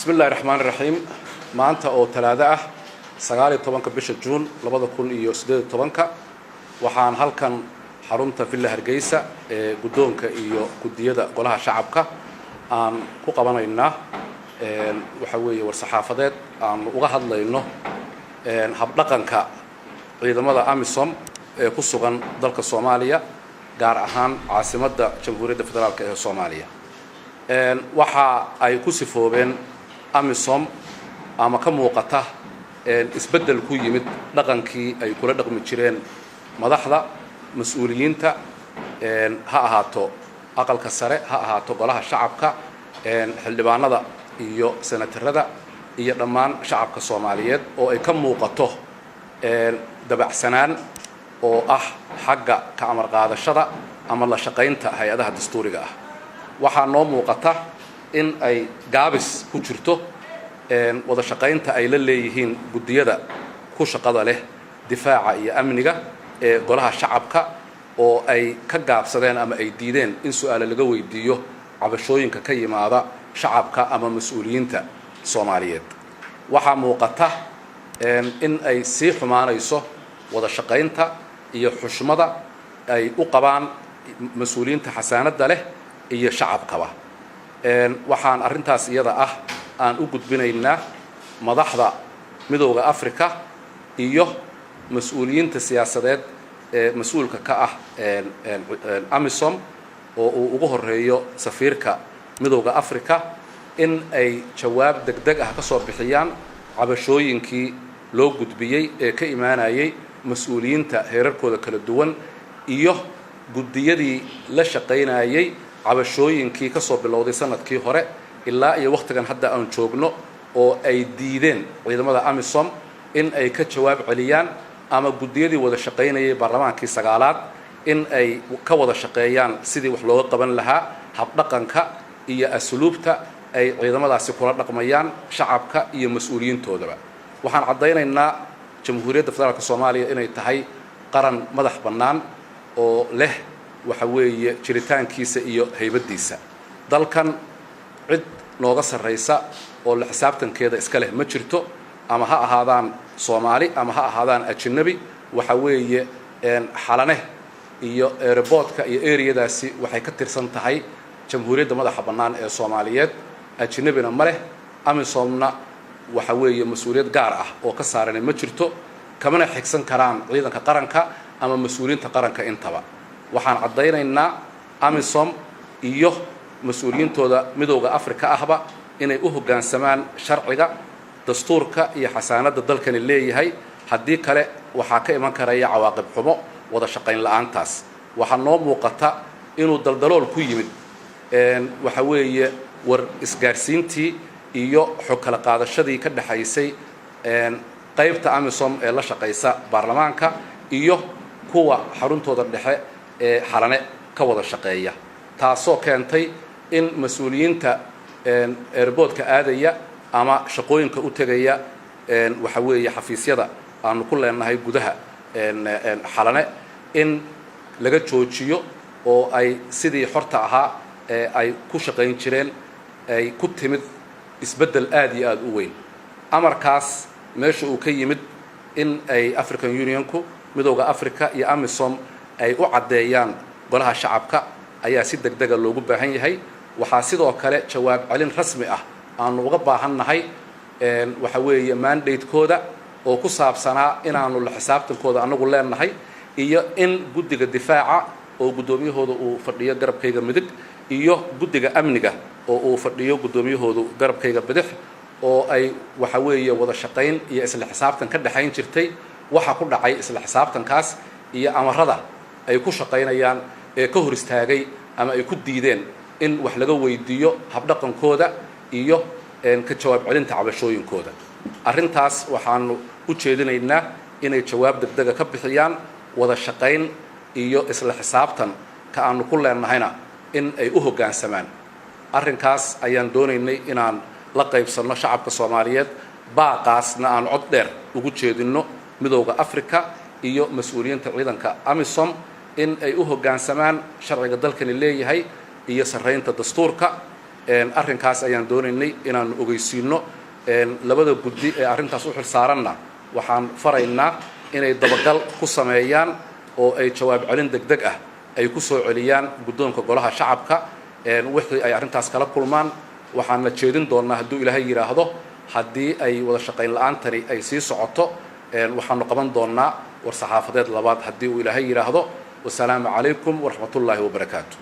بسم الله الرحمن الرحيم maanta oo talaado ah 19 bisha June 2018 waxaan halkan xarunta Villa Hargeysa ee gudoonka iyo gudiyada golaha shacabka aan ku qabanaynaa waxa weeye war saxaafadeed aan uga hadlayno hab dhaqanka ciidamada AMISOM ee ku sugan dalka Soomaaliya gaar ahaan caasimadda Jamhuuriyadda Federaalka ee Soomaaliya waxa ay ku sifoobeen AMISOM ama ka muuqata isbedel ku yimid dhaqankii ay kula dhaqmi jireen madaxda mas'uuliyiinta ha ahaato aqalka sare ha ahaato golaha shacabka xildhibaanada iyo senatarada iyo dhammaan shacabka Soomaaliyeed oo ay ka muuqato dabacsanaan oo ah xagga ka amar qaadashada ama la shaqaynta hay'adaha dastuuriga ah waxaa noo muuqata in ay gaabis ku jirto wada shaqaynta ay la leeyihiin gudiyada ku shaqada leh difaaca iyo amniga ee golaha shacabka oo ay ka gaabsadeen ama ay diideen in su'aalo laga weydiiyo cabashooyinka ka yimaada shacabka ama mas'uuliyiinta Soomaaliyeed waxaa muuqata in ay sii xumaanayso wada shaqaynta iyo xushmada ay u qabaan mas'uuliyiinta xasaanada leh iyo shacabkaba waxaan arintaas iyada ah aan u gudbinaynaa madaxda midowga Afrika iyo mas'uuliyiinta siyaasadeed ee mas'uulka ka ah AMISOM oo uu ugu horeeyo safiirka midowga Afrika in ay jawaab degdeg ah ka soo bixiyaan cabashooyinkii loo gudbiyay ee ka imaanayay mas'uuliyiinta heerarkooda kala duwan iyo gudiyadii la shaqaynayay cabashooyinkii ka soo bilowday sanadkii hore ilaa iyo waqtigan hadda aan joogno oo ay diideen ciidamada AMISOM in ay ka jawaab celiyaan ama gudiyadii wada shaqaynayay baarlamaankii sagaalaad in ay ka wada shaqeeyaan sidii wax looga qaban lahaa hab dhaqanka iyo asluubta ay ciidamadaasi kula dhaqmayaan shacabka iyo mas'uuliyiintoodaba waxaan cadeynaynaa Jamhuuriyadda Federaalka Soomaaliya inay tahay qaran madax bannaan oo leh waxa weeye jiritaankiisa iyo haybadiisa dalkan cid nooga sareysa oo la xisaabtankeeda iska leh ma jirto ama ha ahaadaan Soomaali ama ha ahaadaan ajnabi waxa weeye xalane iyo airportka iyo area-daasi waxay ka tirsan tahay Jamhuuriyadda madaxa bannaan ee Soomaaliyeed ajnabina ma leh AMISOMna waxa weeye mas'uuliyad gaar ah oo ka saaran ma jirto kamana xigsan karaan ciidanka qaranka ama mas'uuliyiinta qaranka intaba waxaan cadeynaynaa AMISOM iyo mas'uuliyiintooda midowga Afrika ahba inay u hoggaansamaan sharciga dastuurka iyo xasaanada dalkani leeyahay haddii kale waxaa ka iman karaya cawaaqib xumo wada shaqayn la'aantaas waxaa noo muuqata inuu daldalool ku yimid waxa weeye war isgaarsiintii iyo xog kala qaadashadii ka dhaxaysay qaybta AMISOM ee la shaqaysa baarlamaanka iyo kuwa xaruntooda dhexe ee xalane ka wada shaqeeya taasoo keentay in mas'uuliyiinta airportka aadaya ama shaqooyinka u tagaya waxa weeye xafiisyada aanu ku leenahay gudaha xalane in laga joojiyo oo ay sidii xorta ahaa ee ay ku shaqayn jireen ay ku timid isbedel aad iyo aad u weyn amarkaas meesha uu ka yimid in ay African Unionku midowga Afrika iyo AMISOM ay u cadeeyaan golaha shacabka ayaa si degdeg ah loogu baahan yahay waxaa sidoo kale jawaab celin rasmi ah aanu uga baahannahay waxa weeye mandate-kooda oo ku saabsanaa inaanu la xisaabtankooda anagu leenahay iyo in guddiga difaaca oo gudoomiyahooda uu fadhiyo garabkayga midig iyo guddiga amniga oo uu fadhiyo gudoomiyahooda garabkayga bidix oo ay waxa weeye wada shaqayn iyo isla xisaabtan ka dhaxayn jirtay waxa ku dhacay isla xisaabtankaas iyo amarada ay ku shaqaynayaan ee ka hor istaagay ama ay ku diideen in wax laga weydiiyo hab dhaqankooda iyo ka jawaab celinta cabashooyinkooda arintaas waxaanu u jeedinaynaa inay jawaab degdeg ah ka bixiyaan wada shaqayn iyo isla xisaabtan ka aanu ku leenahayna in ay u hoggaansamaan arrinkaas ayaan doonaynay inaan la qaybsano shacabka Soomaaliyeed baaqaasna aan cod dheer ugu jeedino midowga Afrika iyo mas'uuliyiinta ciidanka AMISOM in ay u hoggaansamaan sharciga dalkani leeyahay iyo sareynta dastuurka arrinkaas ayaan doonaynay inaan ogeysiino labada guddi ee arrintaas u xilsaaranna waxaan faraynaa inay dabagal ku sameeyaan oo ay jawaab celin degdeg ah ay ku soo celiyaan guddoonka golaha shacabka wixii ay arrintaas kala kulmaan waxaan la jeedin doonaa hadduu ilaahay yidhaahdo haddii ay wada shaqayn la'aantani ay sii socoto waxaanu qaban doonaa war saxaafadeed labaad haddii uu ilaahay yidhaahdo wasalaamu calaykum waraxmatullaahi wabarakaatu